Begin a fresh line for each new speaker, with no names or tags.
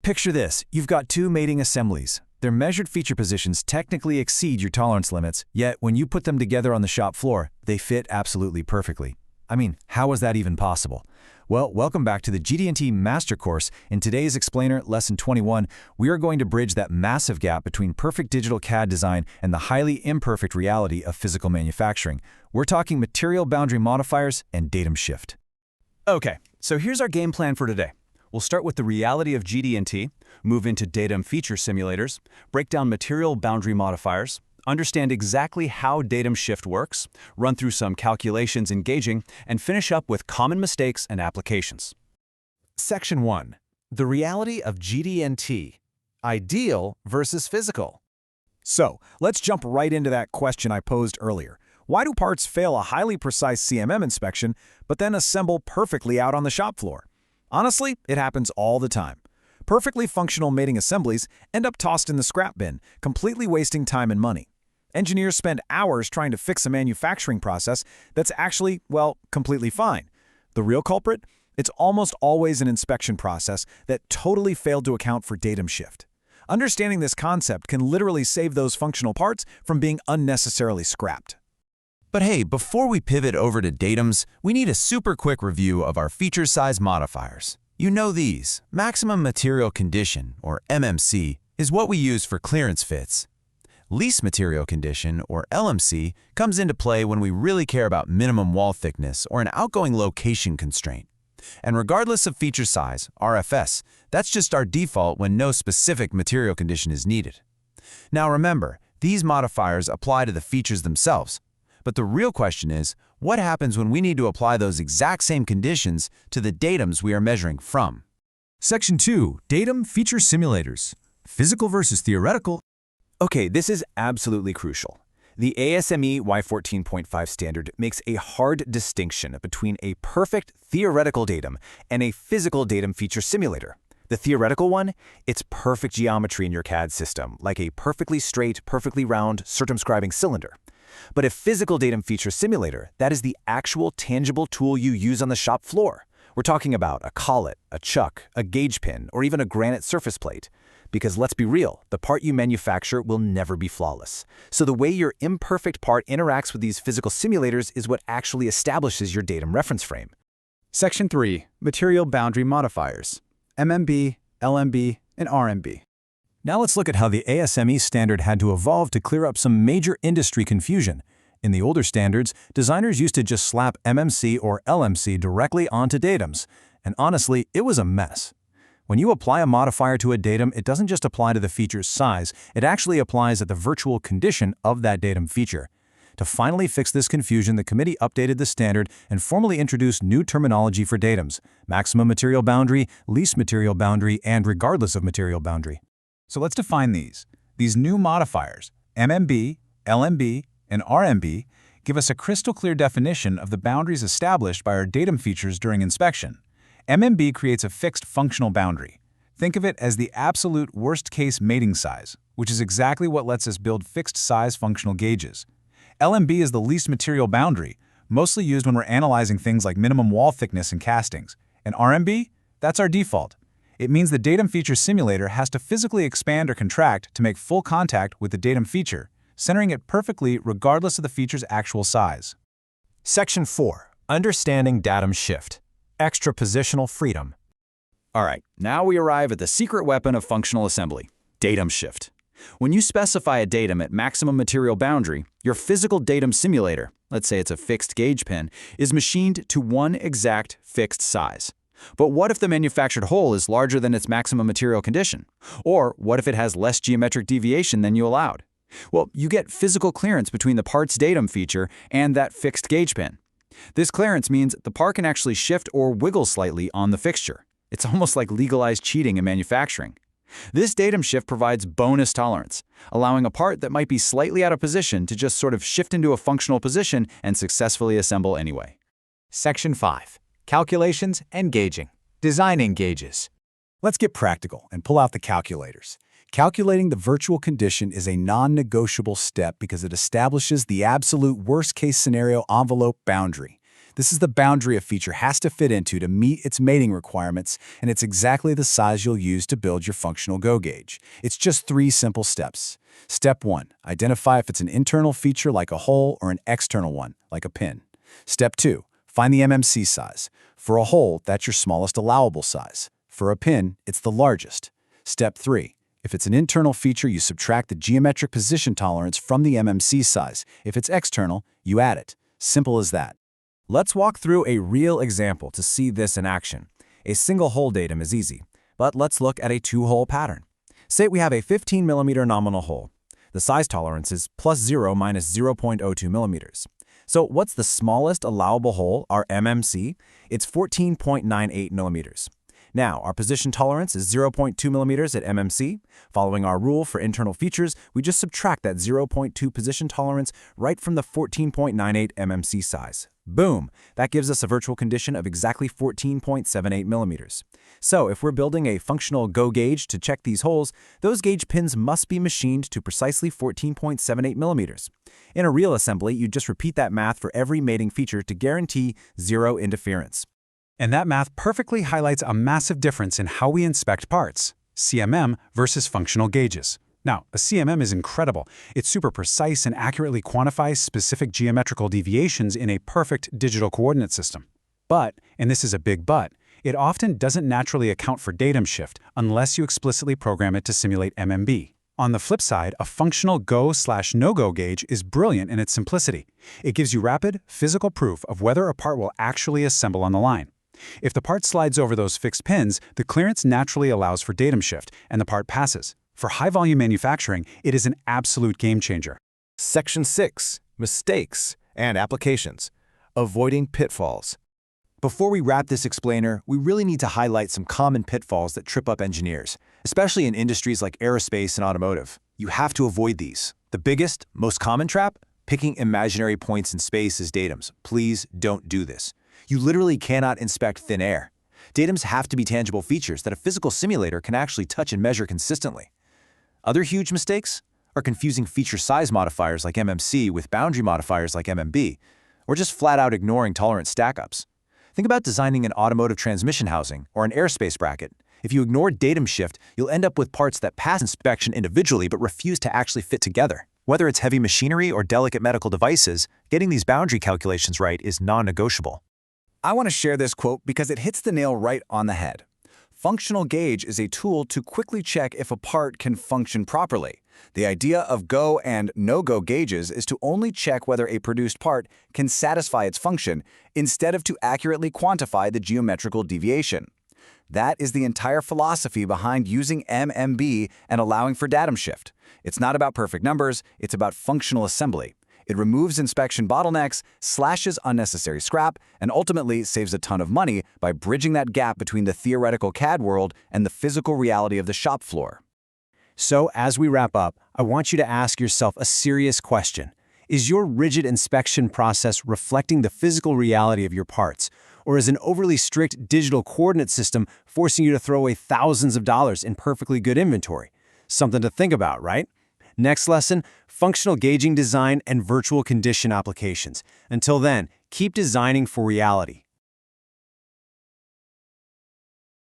Picture this. You've got two mating assemblies. Their measured feature positions technically exceed your tolerance limits, yet when you put them together on the shop floor, they fit absolutely perfectly. I mean, how is that even possible? Well, welcome back to the GD&T Master Course. In today's Explainer, Lesson 21, we are going to bridge that massive gap between perfect digital CAD design and the highly imperfect reality of physical manufacturing. We're talking material boundary modifiers and datum shift. Okay, so here's our game plan for today. We'll start with the reality of GD&T, move into datum feature simulators, break down material boundary modifiers, understand exactly how datum shift works, run through some calculations engaging, and finish up with common mistakes and applications.
Section 1. The reality of GD&T. Ideal versus physical.
So, let's jump right into that question I posed earlier. Why do parts fail a highly precise CMM inspection, but then assemble perfectly out on the shop floor? Honestly, it happens all the time. Perfectly functional mating assemblies end up tossed in the scrap bin, completely wasting time and money. Engineers spend hours trying to fix a manufacturing process that's actually, well, completely fine. The real culprit? It's almost always an inspection process that totally failed to account for datum shift. Understanding this concept can literally save those functional parts from being unnecessarily scrapped.
But hey, before we pivot over to datums, we need a super quick review of our feature size modifiers. You know these. Maximum material condition, or MMC, is what we use for clearance fits. Least material condition, or LMC, comes into play when we really care about minimum wall thickness or an outgoing location constraint. And regardless of feature size, RFS, that's just our default when no specific material condition is needed. Now remember, these modifiers apply to the features themselves. But the real question is, what happens when we need to apply those exact same conditions to the datums we are measuring from?
Section 2. Datum feature simulators. Physical versus theoretical. Okay, this is absolutely crucial. The ASME Y14.5 standard makes a hard distinction between a perfect theoretical datum and a physical datum feature simulator. The theoretical one, it's perfect geometry in your CAD system, like a perfectly straight, perfectly round, circumscribing cylinder. But a physical datum feature simulator, that is the actual tangible tool you use on the shop floor. We're talking about a collet, a chuck, a gauge pin, or even a granite surface plate. Because let's be real, the part you manufacture will never be flawless. So the way your imperfect part interacts with these physical simulators is what actually establishes your datum reference frame.
Section 3. Material Boundary Modifiers. MMB, LMB, and RMB.
Now let's look at how the ASME standard had to evolve to clear up some major industry confusion. In the older standards, designers used to just slap MMC or LMC directly onto datums. And honestly, it was a mess. When you apply a modifier to a datum, it doesn't just apply to the feature's size, it actually applies at the virtual condition of that datum feature. To finally fix this confusion, the committee updated the standard and formally introduced new terminology for datums: maximum material boundary, least material boundary, and regardless of material boundary.
So let's define these. These new modifiers, MMB, LMB, and RMB, give us a crystal clear definition of the boundaries established by our datum features during inspection. MMB creates a fixed functional boundary. Think of it as the absolute worst-case mating size, which is exactly what lets us build fixed-size functional gauges. LMB is the least material boundary, mostly used when we're analyzing things like minimum wall thickness and castings. And RMB? That's our default. It means the datum feature simulator has to physically expand or contract to make full contact with the datum feature, centering it perfectly regardless of the feature's actual size.
Section 4. Understanding datum shift. Extra positional freedom. All right, now we arrive at the secret weapon of functional assembly, datum shift. When you specify a datum at maximum material boundary, your physical datum simulator, let's say it's a fixed gauge pin, is machined to one exact fixed size. But what if the manufactured hole is larger than its maximum material condition? Or what if it has less geometric deviation than you allowed? Well, you get physical clearance between the part's datum feature and that fixed gauge pin. This clearance means the part can actually shift or wiggle slightly on the fixture. It's almost like legalized cheating in manufacturing. This datum shift provides bonus tolerance, allowing a part that might be slightly out of position to just sort of shift into a functional position and successfully assemble anyway.
Section 5. Calculations and gauging. Designing gauges.
Let's get practical and pull out the calculators. Calculating the virtual condition is a non-negotiable step because it establishes the absolute worst-case scenario envelope boundary. This is the boundary a feature has to fit into to meet its mating requirements, and it's exactly the size you'll use to build your functional go gauge. It's just 3 simple steps. Step 1. Identify if it's an internal feature like a hole or an external one, like a pin. Step 2. Find the MMC size. For a hole, that's your smallest allowable size. For a pin, it's the largest. Step 3. If it's an internal feature, you subtract the geometric position tolerance from the MMC size. If it's external, you add it. Simple as that.
Let's walk through a real example to see this in action. A single hole datum is easy, but let's look at a 2-hole pattern. Say we have a 15 mm nominal hole. The size tolerance is +0 minus 0.02 mm. So what's the smallest allowable hole, our MMC? It's 14.98 mm. Now, our position tolerance is 0.2 mm at MMC. Following our rule for internal features, we just subtract that 0.2 position tolerance right from the 14.98 MMC size. Boom! That gives us a virtual condition of exactly 14.78 mm. So if we're building a functional go gauge to check these holes, those gauge pins must be machined to precisely 14.78 mm. In a real assembly, you just repeat that math for every mating feature to guarantee zero interference.
And that math perfectly highlights a massive difference in how we inspect parts, CMM versus functional gauges. Now, a CMM is incredible. It's super precise and accurately quantifies specific geometrical deviations in a perfect digital coordinate system. But, and this is a big but, it often doesn't naturally account for datum shift unless you explicitly program it to simulate MMB. On the flip side, a functional go/no-go gauge is brilliant in its simplicity. It gives you rapid, physical proof of whether a part will actually assemble on the line. If the part slides over those fixed pins, the clearance naturally allows for datum shift, and the part passes. For high-volume manufacturing, it is an absolute game-changer.
Section 6. Mistakes and Applications. Avoiding Pitfalls.
Before we wrap this explainer, we really need to highlight some common pitfalls that trip up engineers, especially in industries like aerospace and automotive. You have to avoid these. The biggest, most common trap? Picking imaginary points in space as datums. Please don't do this. You literally cannot inspect thin air. Datums have to be tangible features that a physical simulator can actually touch and measure consistently. Other huge mistakes are confusing feature size modifiers like MMC with boundary modifiers like MMB, or just flat out ignoring tolerance stackups. Think about designing an automotive transmission housing or an airspace bracket. If you ignore datum shift, you'll end up with parts that pass inspection individually but refuse to actually fit together. Whether it's heavy machinery or delicate medical devices, getting these boundary calculations right is non-negotiable.
I want to share this quote because it hits the nail right on the head. Functional gauge is a tool to quickly check if a part can function properly. The idea of go and no-go gauges is to only check whether a produced part can satisfy its function instead of to accurately quantify the geometrical deviation. That is the entire philosophy behind using MMB and allowing for datum shift. It's not about perfect numbers, it's about functional assembly. It removes inspection bottlenecks, slashes unnecessary scrap, and ultimately saves a ton of money by bridging that gap between the theoretical CAD world and the physical reality of the shop floor.
So, as we wrap up, I want you to ask yourself a serious question. Is your rigid inspection process reflecting the physical reality of your parts? Or is an overly strict digital coordinate system forcing you to throw away thousands of dollars in perfectly good inventory? Something to think about, right? Next lesson, functional gauging design and virtual condition applications. Until then, keep designing for reality.